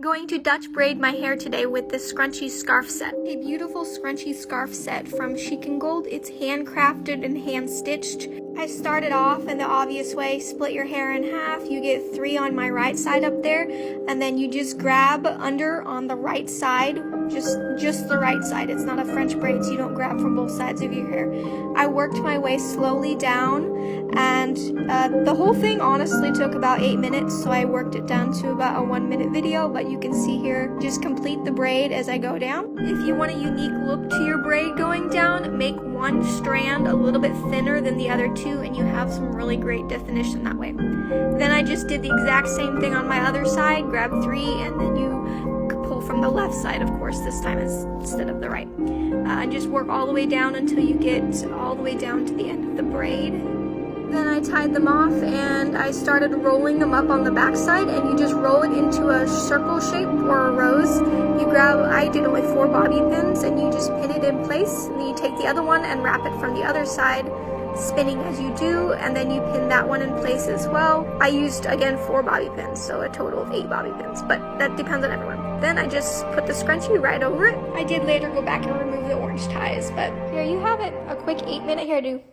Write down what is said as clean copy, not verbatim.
Going to Dutch braid my hair today with this scrunchy scarf set. A beautiful scrunchy scarf set from Chic and Gold. It's handcrafted and hand stitched. I started off in the obvious way, split your hair in half. You get 3 on my right side up there, and then you just grab under on the right side, just the right side. It's not a French braid, so you don't grab from both sides of your hair. I worked my way slowly down, and the whole thing honestly took about 8 minutes, so I worked it down to about a 1-minute video, but you can see here, just complete the braid as I go down. If you want a unique look to your braid going down, make one strand a little bit thinner than the other two, and you have some really great definition that way. Then I just did the exact same thing on my other side, grab 3, and then you pull from the left side, of course, this time instead of the right. And just work all the way down until you get all the way down to the end of the braid. Then I tied them off and I started rolling them up on the back side, and you just roll it into a circle shape or a rose. You grab, I did it with 4 bobby pins, and you just pin it in place, and then you take the other one and wrap it from the other side, spinning as you do, and then you pin that one in place as well. I used, again, 4 bobby pins, so a total of 8 bobby pins, but that depends on everyone. Then I just put the scrunchie right over it. I did later go back and remove the orange ties, but here you have it, a quick 8-minute hairdo.